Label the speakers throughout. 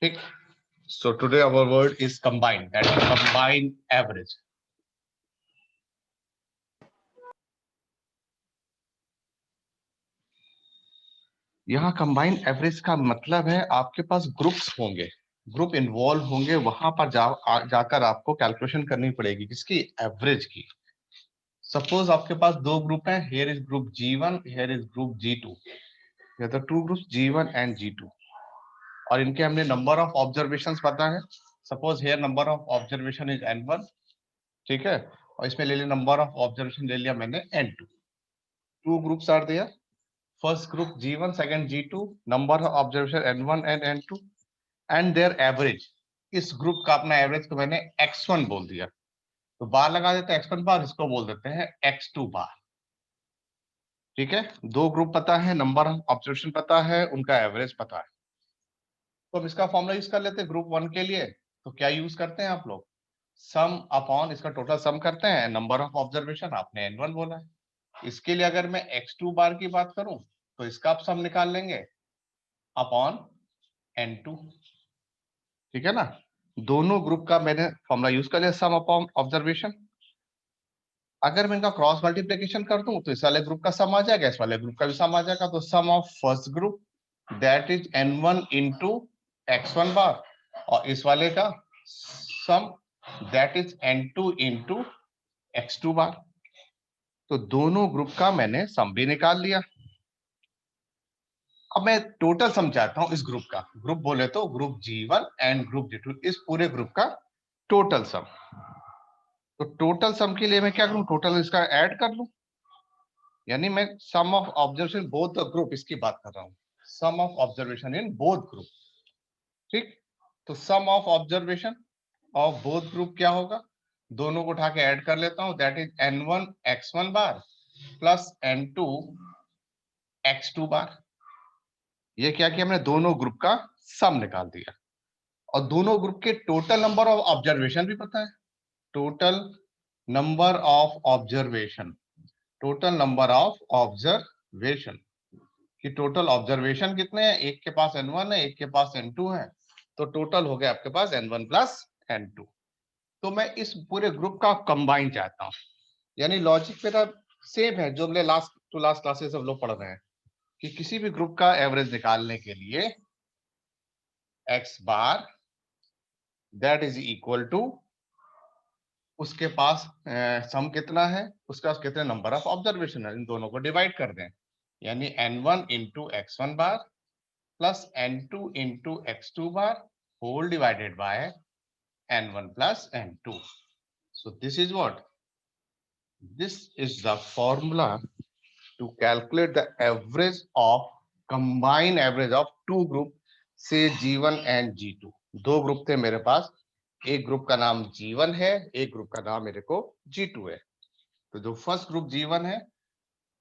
Speaker 1: ठीक. So today our word is combined, that is combined average. यहाँ combined average का मतलब है आपके पास ग्रुप्स होंगे, ग्रुप इन्वॉल्व होंगे, वहां पर जाकर आपको कैलकुलेशन करनी पड़ेगी किसकी, एवरेज की. सपोज आपके पास दो ग्रुप हैं, here is group G1, here is group G2. ये तो two groups G1 and G2 और इनके हमने नंबर ऑफ ऑब्जर्वेशंस पता है. Suppose here number of observation is N1, ठीक है, और इसमें ले लिया नंबर ऑफ ऑब्जर्वेशन ले लिया मैंने N2. Two groups are there, first group G1, second G2, number of observation N1 and N2 and their average. इस ग्रुप का अपना एवरेज को मैंने X1 बोल दिया, तो बार लगा देते हैं X1 बार, इसको बोल देते हैं X2 बार. ठीक है, दो ग्रुप पता है, नंबर ऑफ ऑब्जर्वेशन पता है, उनका एवरेज पता है. तो हम इसका फॉर्मूला यूज कर लेते हैं ग्रुप 1 के लिए. तो क्या यूज करते हैं आप लोग, सम अपॉन इसका टोटल सम करते हैं, नंबर ऑफ ऑब्जर्वेशन आपने N1 बोला है. इसके लिए अगर मैं X2 बार की बात करूं तो इसका आप सम निकाल लेंगे अपॉन N2. ठीक है ना, दोनों ग्रुप का मैंने फॉर्मूला यूज कर लिया, सम अपॉन ऑब्जर्वेशन. अगर मैं इनका क्रॉस मल्टीप्लिकेशन कर दूं तो इस वाले ग्रुप का सम आ जाएगा, इस वाले ग्रुप का भी सम आ जाएगा. तो sum of first group that is N1 into X1 bar, और इस वाले का sum that is N2 into X2 bar. तो दोनों ग्रुप का मैंने सम भी निकाल लिया. अब मैं टोटल सम चाहता हूं इस ग्रुप का. ग्रुप बोले तो group G1 and group G2, इस पूरे ग्रुप का टोटल सम. तो टोटल सम के लिए मैं क्या करूं, टोटल इसका ऐड कर लूं, यानी मैं sum of observation both the group इसकी बात कर रहा हूं, sum of observation in both group. ठीक, तो sum of observation of both group क्या होगा, दोनों को उठा के ऐड कर लेता हूं, that is N1 X1 bar plus N2 X2 बार. ये क्या किया हमने, दोनों ग्रुप का सम निकाल दिया. और दोनों ग्रुप के टोटल नंबर ऑफ ऑब्जर्वेशन भी पता है, total number of observation, total number of observation कि टोटल ऑब्जर्वेशन कितने हैं, एक के पास N1 है, एक के पास N2 है, तो टोटल हो गया आपके पास N1 प्लस N2. तो मैं इस पूरे ग्रुप का कंबाइन चाहता हूं, यानी लॉजिक मेरा सेम है जो हमने लास्ट टू लास्ट क्लासेस हम लोग पढ़ रहे हैं कि किसी भी ग्रुप का एवरेज निकालने के लिए X bar that is equal to उसके पास सम कितना है, उसके पास कितने नंबर ऑफ ऑब्जर्वेशन है, इन दोनों को डिवाइड कर दें, यानी N1 into X1 bar plus N2 into X2 bar whole divided by N1 plus N2. So this is what? This is the formula to calculate the average of combined average of two group, say G1 and G2. दो group थे मेरे पास, एक group का नाम G1 है, एक group का नाम मेरे को G2 है. तो जो फर्स्ट ग्रुप G1 है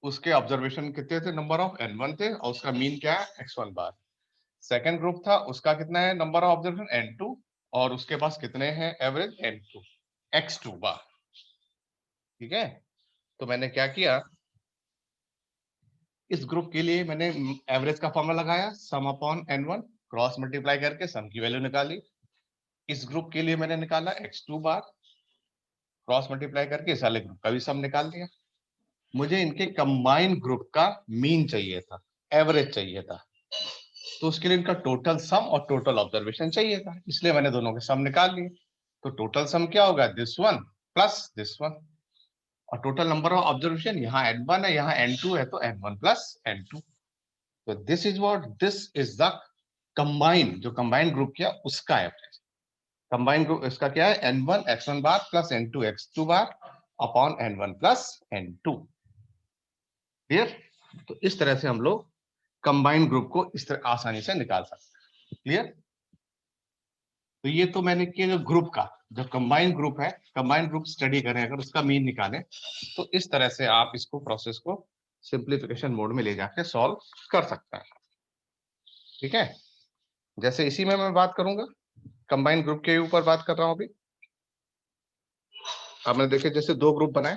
Speaker 1: उसके ऑब्जर्वेशन कितने थे, नंबर ऑफ N1 थे, और उसका मीन क्या है X1 बार. सेकंड ग्रुप था, उसका कितना है नंबर ऑफ ऑब्जर्वेशन N2, और उसके पास कितने हैं एवरेज N2 X2 बार. ठीक है, तो मैंने क्या किया, इस ग्रुप के लिए मैंने एवरेज का फॉर्मूला लगाया, सम अपॉन N1, क्रॉस मल्टीप्लाई करके सम की वैल्यू निकाली. इस ग्रुप के लिए मैंने निकाला X2 बार, क्रॉस मल्टीप्लाई करके इस वाले ग्रुप का भी सम निकाल दिया. मुझे इनके कंबाइंड ग्रुप का मीन चाहिए था, एवरेज चाहिए था, तो उसके लिए इनका टोटल सम और टोटल ऑब्जर्वेशन चाहिए था, इसलिए मैंने दोनों के सम निकाल लिए. तो टोटल सम क्या होगा, this one plus this one, और टोटल नंबर ऑफ ऑब्जर्वेशन यहाँ N1 है, यहाँ N2 है, तो N1 प्लस N2. तो this is what, this is the combine, जो कंबाइन ग्रुप किया उसका एवरेज. कंबाइन ग्रुप इसका क्या है, N1 X1 bar plus N2 X2 bar upon N1 plus N2. Clear, तो इस तरह से हम लोग कंबाइंड ग्रुप को इस तरह आसानी से निकाल सकते हैं. क्लियर, तो ये तो मैंने किया जो ग्रुप का, जो कंबाइंड ग्रुप है, कंबाइंड ग्रुप स्टडी करें अगर उसका मीन निकालें, तो इस तरह से आप इसको प्रोसेस को सिंप्लीफिकेशन मोड में ले जाके सॉल्व कर सकते हैं. ठीक है, जैसे इसी में मैं बात करूंगा, कंबाइंड ग्रुप के ऊपर बात कर रहा हूं अभी. अब मैंने देखे जैसे दो ग्रुप बनाए,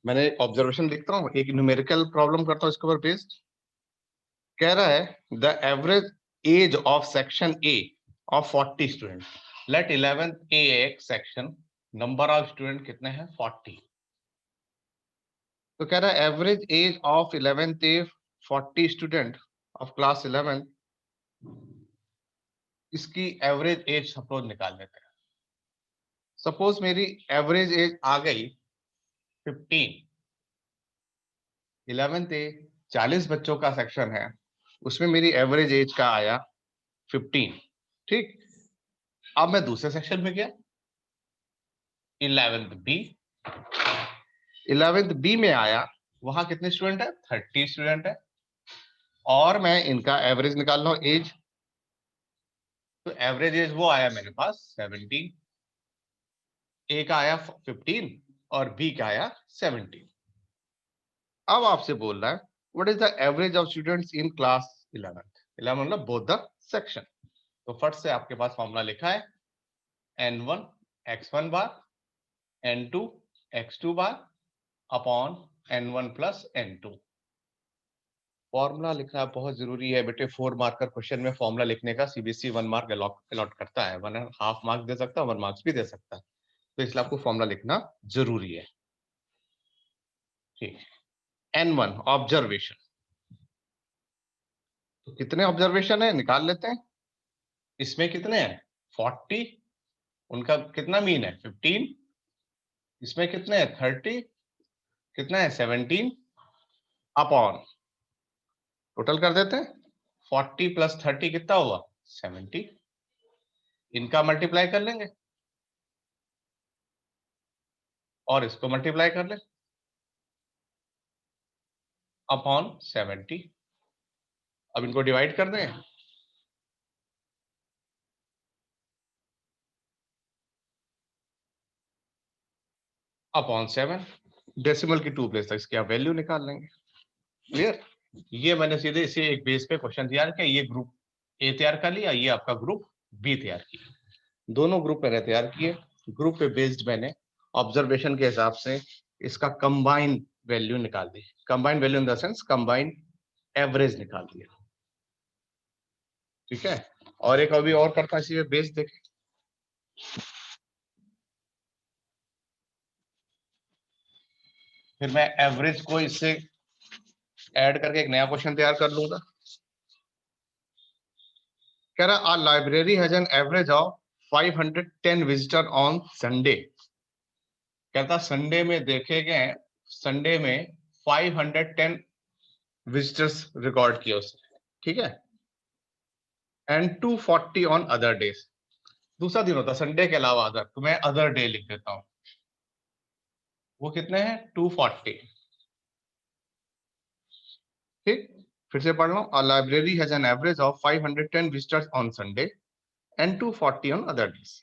Speaker 1: मैंने एक ऑब्जर्वेशन लिखता हूँ, एक न्यूमेरिकल प्रॉब्लम करता हूँ इसके ऊपर बेस्ड. कह रहा है the average age of section A of 40 student, let 11th A section, number of student कितने हैं 40। तो कह रहा है average age of 11th A 40 student of class 11, इसकी एवरेज एज सपोज निकाल लेते हैं। सपोज मेरी एवरेज एज आ गई 15, 11th ए 40 बच्चों का सेक्शन है, उसमें मेरी एवरेज एज का आया 15, ठीक। अब मैं दूसरे सेक्शन में गया 11th बी, 11th बी में आया, वहां कितने स्टूडेंट है 30 स्टूडेंट है, और मैं इनका एवरेज निकाल रहा हूं एज। तो एवरेज एज वो आया मेरे पास 17, ए का आया 15 और बी का आया 17। अब आपसे बोल रहा है what is the average of students in class 11 मतलब बोथ द सेक्शन। तो फट से आपके पास फॉर्मूला लिखा है n1 x1 बार n2 x2 bar upon n1 plus n2। Formula लिखना बहुत जरूरी है बेटे, 4 मार्क का क्वेश्चन में फॉर्मूला लिखने का सीबीएसई 1 मार्क अलॉट करता है, 1.5 मार्क्स दे सकता है, 1 मार्क्स भी दे सकता है, तो इसलिए आपको फॉर्मूला लिखना जरूरी है, ठीक। n1 ऑब्जर्वेशन, तो कितने ऑब्जर्वेशन है निकाल लेते हैं। इसमें कितने हैं 40, उनका कितना मीन है 15, इसमें कितने हैं 30, कितना है 17 अपॉन, टोटल कर देते हैं 40 प्लस 30 कितना हुआ 70, इनका मल्टीप्लाई कर लेंगे और इसको मल्टीप्लाई कर ले अपॉन 70। अब इनको डिवाइड कर दें, अपॉन 7, डेसिमल की 2 प्लेस तक इसकी आप वैल्यू निकाल लेंगे। क्लियर? ये मैंने सीधे इसे एक बेस पे क्वेश्चन तैयार किया, ये ग्रुप ए तैयार कर लिया, ये आपका ग्रुप बी तैयार किया, दोनों ग्रुप मैंने तैयार किए। ग्रुप पे बेस्ड मैंने ऑब्जर्वेशन के हिसाब से इसका कंबाइंड वैल्यू निकाल दी, combined value in the sense combined average निकाल दिया, ठीक है। और एक अभी और करता इसी पे बेस्ड देखें, फिर मैं एवरेज को इससे ऐड करके एक नया क्वेश्चन तैयार कर लूंगा। कह रहा our library has an average of 510 visitor on Sunday. कहता संडे में देखे गए, संडे में 510 विजिटर्स रिकॉर्ड किए उसने, ठीक है, एंड 240 ऑन अदर डेज। दूसरा दिन होता संडे के अलावा अदर, तो मैं अदर डे लिख देता हूं, वो कितने हैं 240, ठीक। फिर से पढ़ लो, our library has an average of 510 visitors on Sunday and 240 on other days.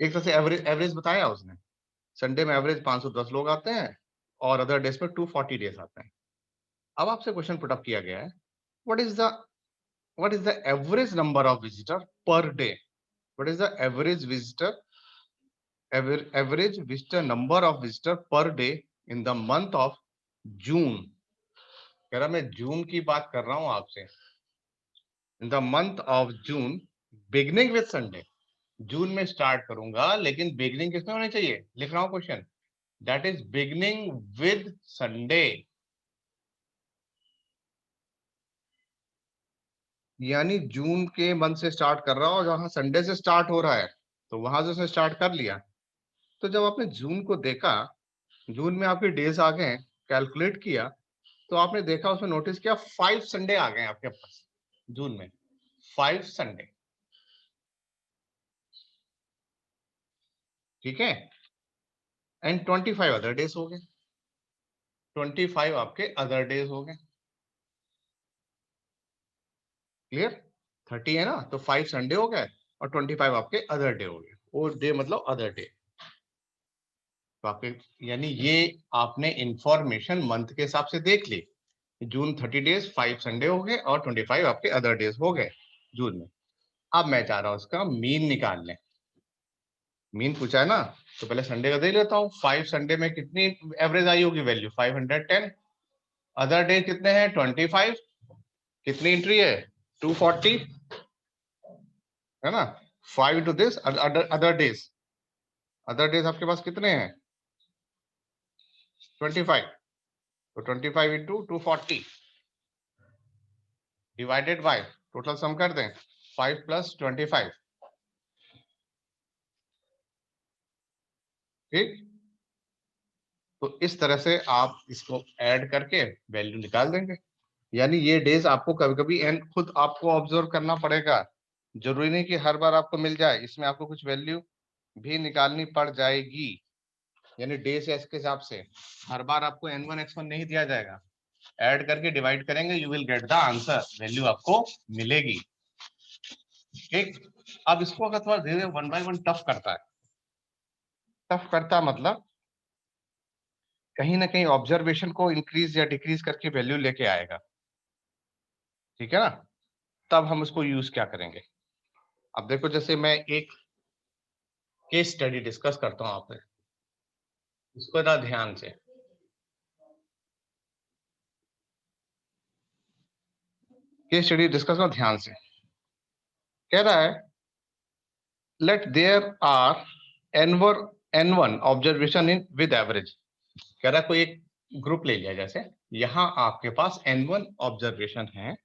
Speaker 1: एक तरह से एवरेज बताया उसने, संडे में एवरेज 510 लोग आते हैं और अदर डेज में 240 डेज आते हैं। अब आपसे क्वेश्चन पुटअप किया गया है what is the average number of visitor per day, what is the average visitor number of visitor per day in the month of June। कह रहा मैं जून की बात कर रहा हूं आपसे, in the month of June beginning with Sunday, जून में स्टार्ट करूंगा लेकिन बिगनिंग किसमें होनी चाहिए, लिख रहा हूं question, that is beginning with Sunday, यानी जून के मंथ से स्टार्ट कर रहा हूं, जहां संडे से स्टार्ट हो रहा है तो वहां से उसने स्टार्ट कर लिया। तो जब आपने जून को देखा, जून में आपके डेज आ गए, कैलकुलेट किया, तो आपने देखा उसमें नोटिस किया 5 संडे आ गए आपके पास जून में, 5 संडे, ठीक है, एंड 25 अदर डेज हो गए, 25 आपके अदर डेज हो गए। क्लियर? 30 है ना, तो 5 संडे हो गए और 25 आपके अदर डे हो गए, और डे मतलब अदर डे। तो आपके यानी ये आपने इंफॉर्मेशन मंथ के हिसाब से देख ली, जून 30 डेज 5 संडे हो गए और 25 आपके अदर डेज हो गए जून में। अब मैं चाह रहा हूं उसका मीन निकाल लें, मीन पूछा है ना, तो पहले संडे का दे लेता हूँ, 5 संडे में कितनी एवरेज आई होगी वैल्यू 510, अदर डे कितने हैं 25, कितनी एंट्री है 240 है ना, 5 into this अदर डेज आपके पास कितने हैं 25, तो 25 into 240 divided by total sum कर दें 5 + 25, ठीक। तो इस तरह से आप इसको ऐड करके वैल्यू निकाल देंगे। यानी ये डेज आपको कभी कभी एंड खुद आपको ऑब्जर्व करना पड़ेगा, जरूरी नहीं कि हर बार आपको मिल जाए, इसमें आपको कुछ वैल्यू भी निकालनी पड़ जाएगी। यानी डेज के हिसाब से हर बार आपको n1 x1 नहीं दिया जाएगा, ऐड करके डिवाइड करेंगे, you will get the answer, value आपको मिलेगी, ठीक। अब इसको अगर थोड़ा धीरे 1 by 1 टफ करता है, टफ करता मतलब कहीं ना कहीं ऑब्जर्वेशन को इंक्रीज या डिक्रीज करके वैल्यू लेके आएगा, ठीक है ना। तब हम उसको यूज क्या करेंगे, अब देखो जैसे मैं एक केस स्टडी डिस्कस करता हूं आपसे, इसको ना ध्यान से, केस स्टडी डिस्कस करो ध्यान से। कह रहा है let there are n1 observation in with average. कह रहा है कोई एक ग्रुप ले लिया, जैसे यहां आपके पास n1 ऑब्जर्वेशन है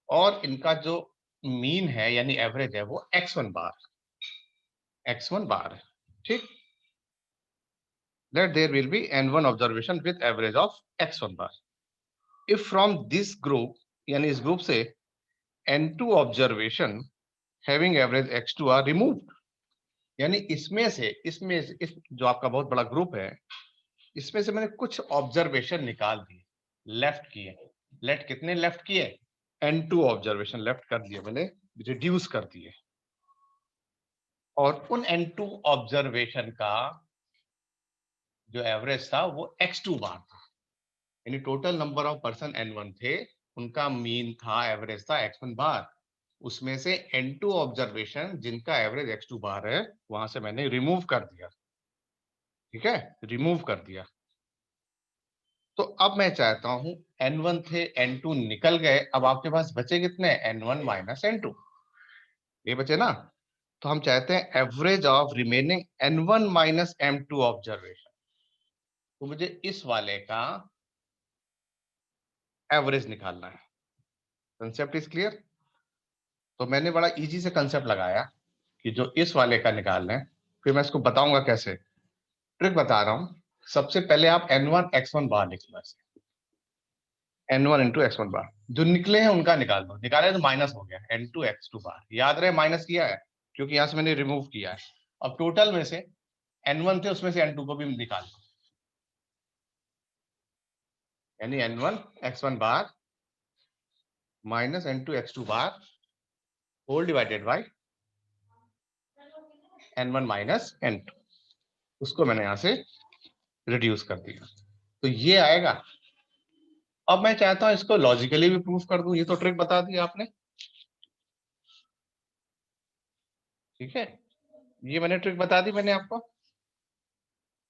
Speaker 1: और इनका जो मीन है यानी एवरेज है वो x1 बार है, ठीक। let there will be n1 observation with average of x1 bar. If from this group यानी इस ग्रुप से n2 observation having average x2 are removed, यानी इस जो आपका बहुत बड़ा ग्रुप है, इसमें से मैंने कुछ ऑब्जर्वेशन निकाल दिए, लेफ्ट किए, लेट कितने लेफ्ट किए n2 ऑब्जर्वेशन लेफ्ट कर दिए मैंने, रिड्यूस कर दिए, और उन n2 ऑब्जर्वेशन का जो एवरेज था वो x2 बार था। यानी total number of person n1 थे, उनका मीन था, एवरेज था x1 बार, उसमें से n2 ऑब्जर्वेशन जिनका एवरेज x2 बार है वहां से मैंने रिमूव कर दिया, ठीक है, रिमूव कर दिया। तो अब मैं चाहता हूं n1 थे n2 निकल गए, अब आपके पास बचे कितने n1 माइनस n2, ये बचे ना। तो हम चाहते हैं average of remaining n1 minus m2 observation, तो मुझे इस वाले का एवरेज निकालना है। Concept is clear. तो मैंने बड़ा इजी से कंसेप्ट लगाया कि जो इस वाले का निकालना है, फिर मैं इसको बताऊंगा कैसे, ट्रिक बता रहा हूं। सबसे पहले आप n1 x1 बार लिख लो, ऐसे n1 इंटू x1 बार, जो निकले हैं उनका निकाल दो, निकाले तो माइनस हो गया n2 x2 बार, याद रहे माइनस किया है क्योंकि यहां से मैंने रिमूव किया है। अब टोटल में से n1 थे उसमें से n2 को भी निकाल दो, यानी n1 x1 bar minus n2 x2 bar whole divided by n1 minus n2, उसको मैंने यहां से रिड्यूस कर दिया, तो ये आएगा। अब मैं चाहता हूं इसको लॉजिकली भी प्रूफ कर दूं, ये तो ट्रिक बता दी आपने, ठीक है, ये मैंने ट्रिक बता दी मैंने आपको।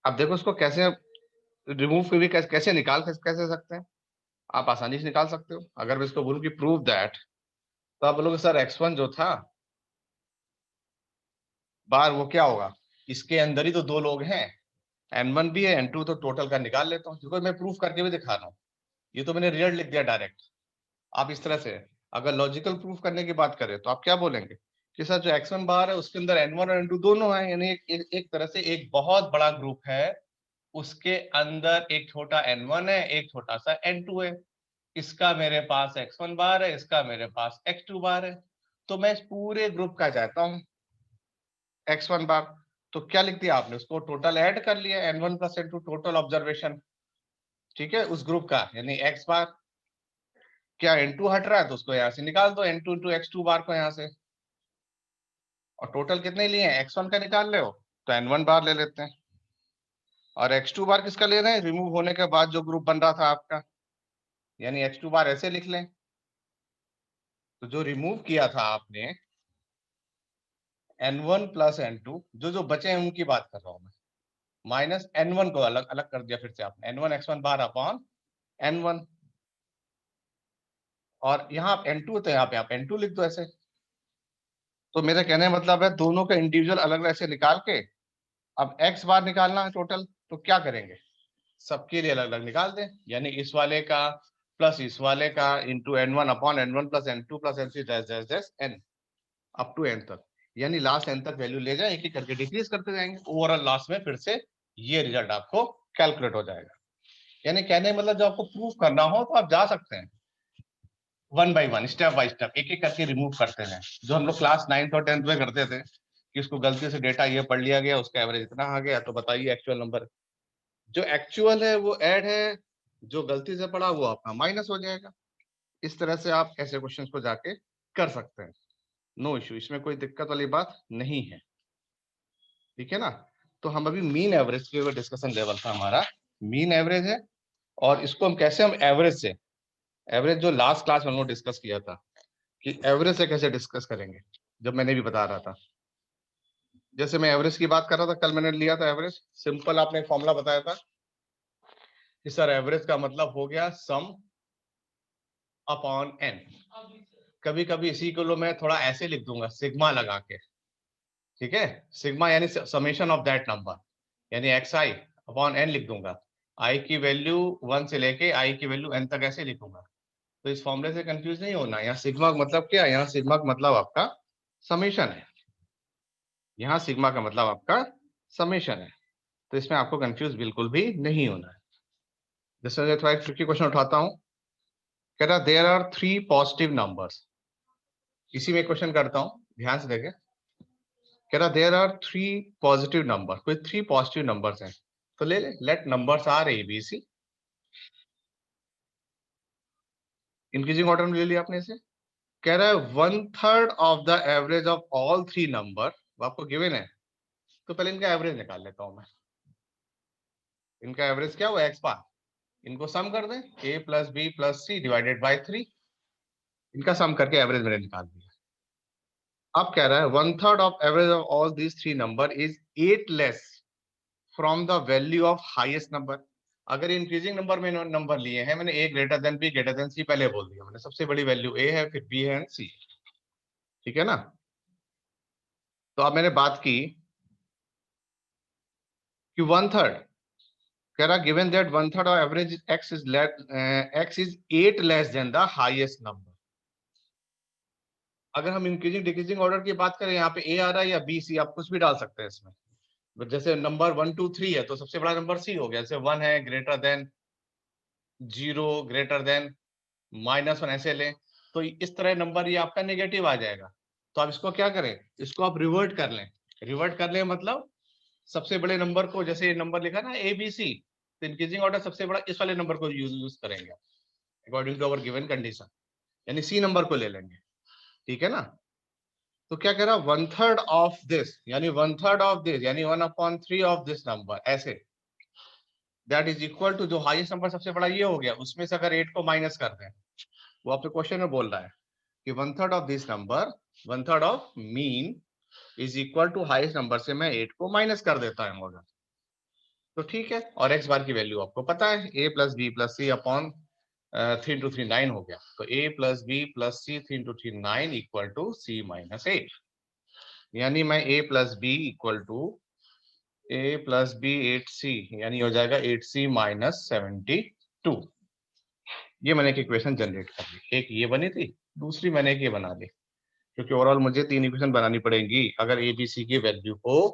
Speaker 1: अब देखो इसको कैसे रिमूव भी कैसे निकाल कैसे सकते हैं, आप आसानी से निकाल सकते हो। अगर मैं इसको बोलूं कि प्रूव दैट, तो आप बोलोगे सर x1 जो था बार वो क्या होगा, इसके अंदर ही तो दो लोग हैं, n1 भी है n2, तो टोटल का निकाल लेता हूँ, देखो मैं प्रूफ करके भी दिखा रहा हूँ, ये तो मैंने रिजल्ट लिख दिया डायरेक्ट। आप इस तरह से अगर लॉजिकल प्रूफ करने की बात करें तो आप क्या बोलेंगे कि सर जो x1 बार है उसके अंदर n1 और n2 दोनों है, यानी एक तरह से एक बहुत बड़ा ग्रुप है, उसके अंदर एक छोटा n1 है, एक छोटा सा n2 है, इसका मेरे पास x1 बार है, इसका मेरे पास x2 बार है, तो मैं इस पूरे ग्रुप का चाहता हूं x1 बार। तो क्या लिख दिया आपने, उसको टोटल ऐड कर लिया n1 plus n2 total observation, ठीक है, उस ग्रुप का, यानी x बार, क्या n2 हट रहा है तो उसको यहां से निकाल दो, n2 इंटू x2 बार को यहां से, और टोटल कितने लिए हैं x1 का निकाल रहे हो तो n1 बार ले लेते हैं, और x2 बार किसका ले रहे हैं, रिमूव होने के बाद जो ग्रुप बन रहा था आपका, यानी x2 बार ऐसे लिख लें। तो जो रिमूव किया था आपने n1 प्लस n2, जो जो बचे हैं उनकी बात कर रहा हूं मैं, माइनस n1 को अलग अलग कर दिया फिर से आपने, n1 x1 बार अपॉन n1, और यहाँ N2 तो यहाँ पे आप N2 लिख दो ऐसे। तो मेरा कहने का मतलब है दोनों का इंडिविजुअल अलग अलग ऐसे निकाल के अब x बार निकालना है टोटल, तो क्या करेंगे, सबके लिए अलग अलग निकाल दें, यानी इस वाले का प्लस इस वाले का into N1 upon N1 plus N2 plus N3 dash dash dash N up to N तक, यानी लास्ट N तक वैल्यू ले जाए, एक एक करके डिक्रीज करते जाएंगे, ओवरऑल लास्ट में फिर से ये रिजल्ट आपको कैलकुलेट हो जाएगा। यानी कहने का मतलब जब आपको प्रूफ करना हो तो आप जा सकते हैं one by one, step by step, एक एक करके रिमूव करते हैं, जो हम लोग क्लास 9th और 10th में करते थे कि उसको गलती से डेटा ये पढ़ लिया गया, उसका एवरेज इतना आ गया, तो बताइए एक्चुअल नंबर, जो एक्चुअल है वो ऐड है, जो गलती से पढ़ा वो आपका माइनस हो जाएगा। इस तरह से आप ऐसे क्वेश्चंस को जाके कर सकते हैं, नो इश्यू, इसमें कोई दिक्कत वाली बात नहीं है, ठीक है ना। तो हम अभी मीन एवरेज के ऊपर डिस्कशन लेवल था हमारा, मीन एवरेज है, और इसको हम कैसे, हम एवरेज से, एवरेज जो लास्ट क्लास में हम लोग डिस्कस किया था कि एवरेज से कैसे डिस्कस करेंगे, जब मैंने भी बता रहा था, जैसे मैं एवरेज की बात कर रहा था, कल मैंने लिया था एवरेज, सिंपल आपने फॉर्मूला बताया था कि सर एवरेज का मतलब हो गया सम अपॉन एन, कभी कभी इसी को मैं थोड़ा ऐसे लिख दूंगा सिग्मा लगा के, ठीक है, सिग्मा यानी समेशन ऑफ दैट नंबर, यानी एक्स आई अपॉन एन लिख दूंगा, आई की वैल्यू 1 से लेके आई की वैल्यू एन तक ऐसे लिखूंगा। तो इस फॉर्मूले से कंफ्यूज नहीं होना, यहाँ सिग्मा का मतलब क्या है, यहाँ सिग्मा का मतलब आपका समेशन है, यहाँ सिग्मा का मतलब आपका समेशन है, तो इसमें आपको कंफ्यूज बिल्कुल भी नहीं होना है। जैसे मैं थोड़ा एक ट्रिकी क्वेश्चन उठाता हूँ, कह रहा देयर आर 3 पॉजिटिव नंबर्स, इसी में क्वेश्चन करता हूँ, ध्यान से देखें, कह रहा देयर आर 3 पॉजिटिव नंबर, कोई 3 पॉजिटिव नंबर्स हैं, तो ले ले, let numbers are A B C, increasing order में ले लिया आपने इसे, कह रहा है 1/3 of the average of all 3 number, आपको गिवन है, तो पहले इनका एवरेज निकाल लेता हूं मैं, इनका एवरेज क्या हुआ एक्स बार, इनको सम कर दें, a plus B plus C divided by 3, इनका सम करके एवरेज मैंने निकाल दिया। अब कह रहा है 1/3 of average of all these 3 number is 8 less from the value of highest number. अगर इंक्रीजिंग नंबर में नंबर लिए हैं, मैंने a greater than b greater than c पहले बोल दिया मैंने, सबसे बड़ी वैल्यू a है, फिर b है, c, ठीक है ना। तो अब मैंने बात की कि 1/3, कह रहा given that 1/3 of average x is 8 less then the highest number. अगर हम इंक्रीजिंग डिक्रीजिंग ऑर्डर की बात करें, यहाँ पे a आ रहा है या b c, आप कुछ भी डाल सकते हैं इसमें, जैसे नंबर 1 2 3 है तो सबसे बड़ा नंबर c हो गया, जैसे 1 है ग्रेटर देन 0 ग्रेटर देन -1 ऐसे लें, तो इस तरह नंबर ये आपका नेगेटिव आ जाएगा। तो आप इसको क्या करें, इसको आप रिवर्ट कर लें, रिवर्ट कर लें मतलब सबसे बड़े नंबर को, जैसे ये नंबर लिखा ना ए बी सी, तो इंक्रीजिंग ऑर्डर सबसे बड़ा इस वाले नंबर को यूज करेंगे according to our given condition, यानी सी नंबर को ले लेंगे, ठीक है ना। तो क्या कह रहा 1/3 ऑफ दिस, यानी 1/3 ऑफ दिस, यानी 1/3 ऑफ दिस नंबर, ऐसे दैट इज इक्वल टू, जो हाईएस्ट नंबर सबसे बड़ा ये हो गया, उसमें से अगर 8 को माइनस कर दें, वो आपके क्वेश्चन में बोल रहा है कि 1/3 of this number, 1/3 of mean is equal to highest number से मैं 8 को माइनस कर देता हूँ अगर, तो ठीक है, और एक्स बार की वैल्यू आपको पता है, a plus B plus C upon 3 into 3 9 हो गया, तो a plus B plus C 3 into 3 9 equal to c minus 8, यानी मैं a plus B equal to a plus B 8c, यानी हो जाएगा 8c माइनस 72। ये मैंने एक इक्वेशन जनरेट कर ली, एक ये बनी थी, दूसरी मैंने एक ये बना ली, क्योंकि ओवरऑल मुझे 3 इक्वेशन बनानी पड़ेंगी अगर ए बी सी की वैल्यू को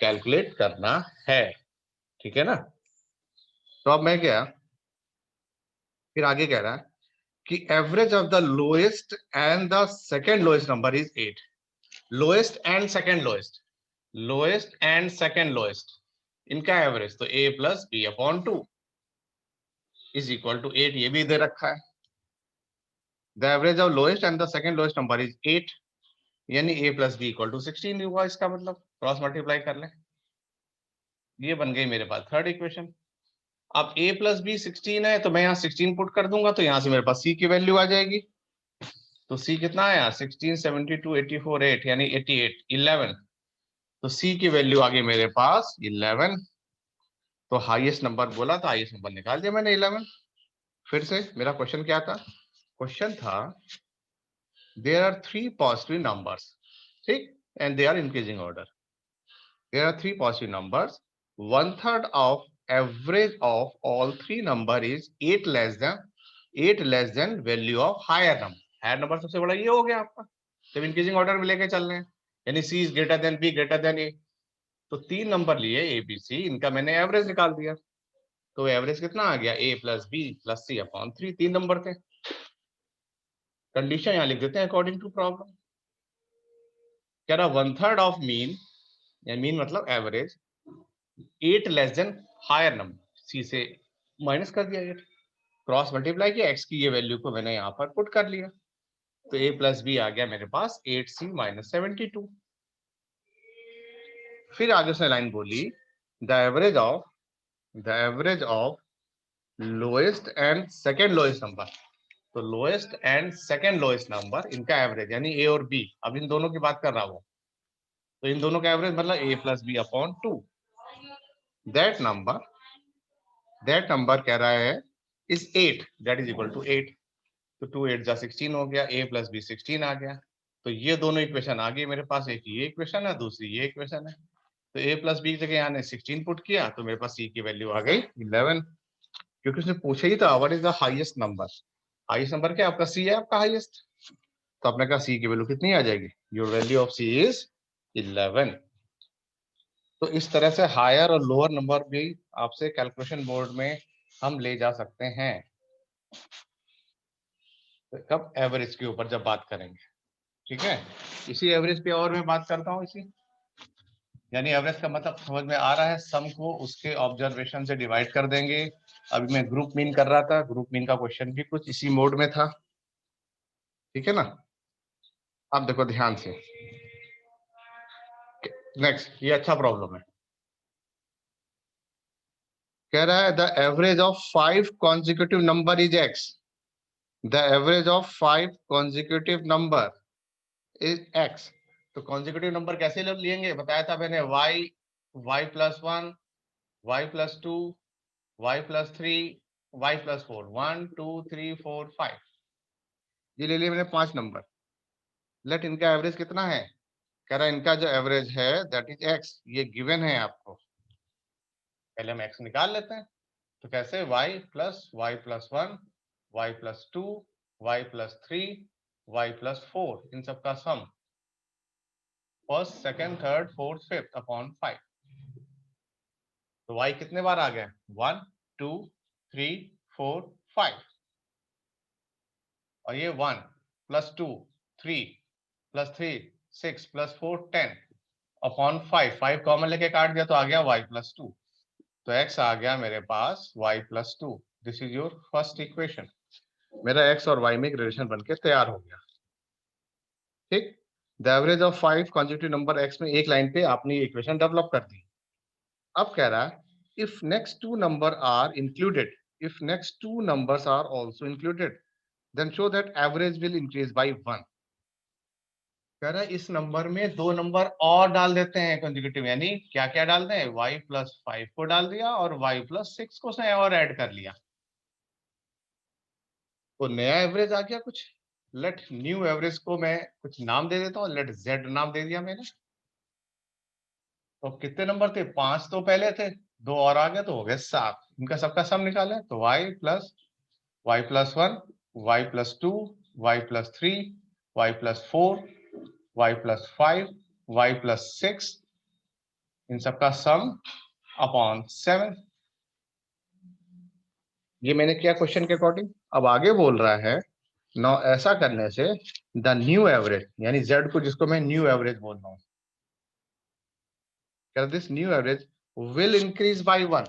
Speaker 1: कैलकुलेट करना है, ठीक है ना। तो अब मैं क्या, फिर आगे कह रहा है कि average of the lowest and the second lowest number is 8, lowest and second lowest, lowest and second lowest, इनका एवरेज तो a plus B upon 2 is equal to 8, ये भी दे रखा है, the average of lowest and the second lowest number is 8, यानी a plus B equal to 16 हुआ, इसका मतलब क्रॉस मल्टीप्लाई कर लें, ये बन गई मेरे पास थर्ड इक्वेशन। अब a प्लस बी 16 है, तो मैं यहाँ 16 पुट कर दूंगा, तो यहाँ से मेरे पास c की वैल्यू आ जाएगी, तो c कितना आया 16 72 84 8, यानी 88 11, तो c की वैल्यू आ गई मेरे पास 11, तो हाईएस्ट नंबर बोला था, हाईएस्ट नंबर निकाल दिया मैंने 11। फिर से मेरा क्वेश्चन क्या था, क्वेश्चन था देयर आर 3 पॉजिटिव नंबर्स, ठीक, and they are increasing order. There are 3 positive numbers. 1/3 of average of all 3 number is 8 less than value of higher number. Higher number सबसे बड़ा ये हो गया आपका, जब इंक्रीजिंग ऑर्डर में लेके चल रहे हैं, यानी C is greater than B greater than A. तो 3 नंबर लिए A B C, इनका मैंने एवरेज निकाल दिया. तो एवरेज कितना आ गया? A plus B plus C upon 3. 3 number थे. कंडीशन यहाँ लिख देते हैं अकॉर्डिंग टू प्रॉब्लम. कह रहा 1/3 ऑफ मीन, या मीन मतलब average, 8 less than higher number. C से माइनस कर दिया, 8 क्रॉस मल्टीप्लाई किया, एक्स की ये वैल्यू को मैंने यहाँ पर पुट कर लिया, तो a प्लस बी आ गया मेरे पास 8c माइनस 72. फिर आगे उसने लाइन बोली the average of lowest and second lowest number. तो lowest and second lowest number, इनका एवरेज यानी a और b, अब इन दोनों की बात कर रहा हूं, तो इन दोनों का एवरेज मतलब a plus B upon 2. That number कह रहा है is 8, that is equal to 8. तो 2 8 जा 16 हो गया, a प्लस बी 16 आ गया. तो ये दोनों इक्वेशन आ गई मेरे पास, एक ये इक्वेशन है, दूसरी ये इक्वेशन है. तो a प्लस बी की जगह यहाँ 16 पुट किया, तो मेरे पास c की वैल्यू आ गई 11. क्योंकि उसने पूछा ही था what is the highest number. Highest number क्या आपका c है, आपका हाईएस्ट. तो आपने कहा c की वैल्यू कितनी आ जाएगी? Your value of c is 11. तो इस तरह से हायर और लोअर नंबर भी आपसे कैलकुलेशन बोर्ड में हम ले जा सकते हैं. तो कब? एवरेज के ऊपर जब बात करेंगे, ठीक है. इसी एवरेज पे और मैं बात करता हूँ इसी, यानी एवरेज का मतलब समझ में आ रहा है. सम को उसके ऑब्जर्वेशन से डिवाइड कर देंगे. अभी मैं ग्रुप मीन कर रहा था, ग्रुप मीन का क्वेश्चन भी कुछ इसी मोड में था, ठीक है ना. अब देखो ध्यान से, नेक्स्ट ये अच्छा प्रॉब्लम है. कह रहा है the average of 5 consecutive number is x. The average of 5 consecutive number is x. तो कॉन्जिक्यूटिव नंबर कैसे लेंगे? बताया था मैंने, y plus 1, y plus 2, y plus 3, y plus 4. 1 2 3 4 5, ये ले लिए मैंने 5 नंबर. लेट इनका एवरेज कितना है? कह रहा है इनका जो एवरेज है दैट इज x. ये गिवन है आपको, पहले हम x निकाल लेते हैं. तो कैसे? y plus 1, y plus 2, y plus 3, y plus 4, इन सबका sum first second third fourth fifth upon 5. तो y कितने बार आ गया? 1 2 3 4 5. और ये 1 plus 2 3 plus 3 6 plus 4 10 upon 5. 5 common लेके काट दिया तो आ गया y प्लस 2. तो x आ गया मेरे पास y plus 2. This is your first equation. मेरा x और y में एक रिलेशन बनके तैयार हो गया, ठीक. The average of 5 consecutive number x में एक लाइन पे आपने इक्वेशन डेवलप कर दी. अब कह रहा है if next two number are included, if next two numbers are also included, then show that average will increase by 1. कह रहा है इस नंबर में 2 नंबर और डाल देते हैं कंसेक्यूटिव, यानी क्या क्या डाल दें? y प्लस 5 को डाल दिया और y प्लस 6 को उसने और ऐड कर लिया, तो नया एवरेज आ गया कुछ. लेट न्यू एवरेज को मैं कुछ नाम दे देता हूँ. लेट z नाम दे दिया मैंने. तो कितने नंबर थे? 5 तो पहले थे, 2 और आ गए तो हो गए 7. इनका सबका सम निकाले तो y plus 1, y plus 2, y plus 3, y plus 4, y plus 5, y plus 6, इन सबका सम अपॉन 7. ये मैंने किया क्वेश्चन के अकॉर्डिंग. अब आगे बोल रहा है नौ ऐसा करने से द न्यू एवरेज, यानी z को जिसको मैं न्यू एवरेज बोल रहा हूँ, this new average will increase by 1.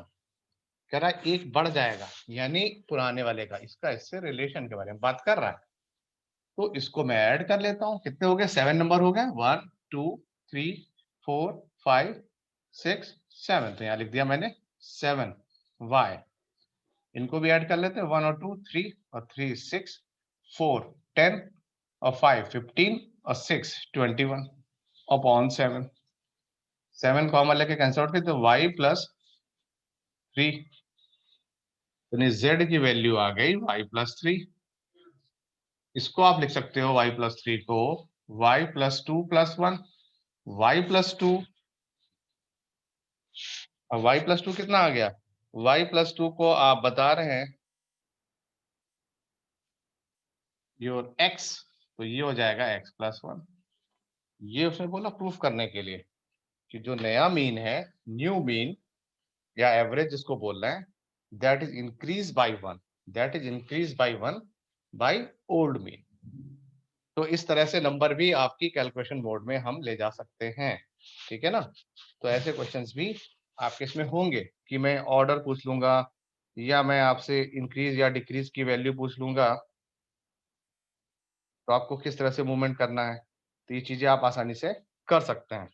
Speaker 1: कह रहा है एक बढ़ जाएगा, यानी पुराने वाले का, इसका इससे रिलेशन के बारे में बात कर रहा है. तो इसको मैं ऐड कर लेता हूं. कितने हो गए? 7 नंबर हो गए. 1 2 3 4 5 6 7. तो यहां लिख दिया मैंने 7 y. इनको भी ऐड कर लेते हैं. 1 और 2 3 और 3 6 4 10 और 5 15 और 6 21 अपॉन 7. 7 कॉमन लेके कैंसिल आउट करते तो y प्लस 3, यानी z की वैल्यू आ गई y प्लस 3. इसको आप लिख सकते हो y+3 को y+2+1, y+2, और y+2 कितना आ गया, y+2 को आप बता रहे हैं योर x, तो ये हो जाएगा x+1। ये उसने बोला प्रूफ करने के लिए कि जो नया मीन है, न्यू मीन या एवरेज जिसको बोल रहे हैं, that is increase by 1, that is increase by 1 by old mean. तो इस तरह से नंबर भी आपकी कैलकुलेशन मोड में हम ले जा सकते हैं, ठीक है ना। तो ऐसे क्वेश्चंस भी आपके इसमें होंगे कि मैं ऑर्डर पूछ लूंगा या मैं आपसे इंक्रीज या डिक्रीज की वैल्यू पूछ लूंगा, तो आपको किस तरह से मूवमेंट करना है, तो ये चीजें आप आसानी से कर सकते हैं।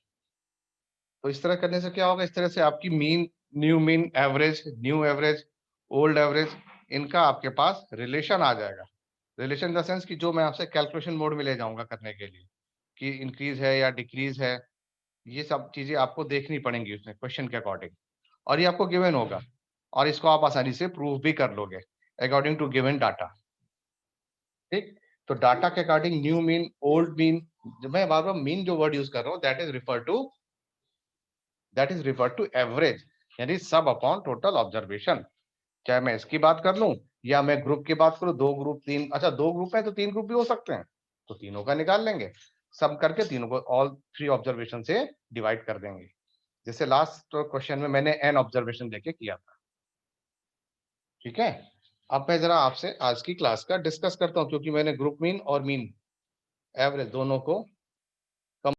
Speaker 1: तो इस तरह करने से क्या होगा, इस तरह से आपकी mean, new mean, average, new average, old average, इनका आपके पास रिलेशन आ जाएगा। रिलेशन इन द सेंस कि जो मैं आपसे कैलकुलेशन मोड में ले जाऊंगा करने के लिए कि इंक्रीज है या डिक्रीज है, ये सब चीजें आपको देखनी पड़ेंगी उसमें क्वेश्चन के अकॉर्डिंग, और ये आपको गिवन होगा और इसको आप आसानी से प्रूव भी कर लोगे अकॉर्डिंग टू गिवन डाटा, ठीक। तो डाटा के according new mean, old mean, जब मैं बार बार मीन जो वर्ड यूज कर रहा हूँ, that is refer to average, यानी सब अपॉन टोटल ऑब्जर्वेशन। चाहे मैं इसकी बात कर लूं या मैं ग्रुप की बात करूं, दो ग्रुप, तीन, अच्छा दो ग्रुप है तो तीन ग्रुप भी हो सकते हैं, तो तीनों का निकाल लेंगे, सब करके तीनों को ऑल थ्री ऑब्जर्वेशन से डिवाइड कर देंगे। जैसे लास्ट क्वेश्चन में मैंने एन ऑब्जर्वेशन लेके किया था, ठीक है। अब मैं जरा आपसे आज की क्लास का डिस्कस करता हूं, क्योंकि मैंने ग्रुप मीन और मीन एवरेज दोनों को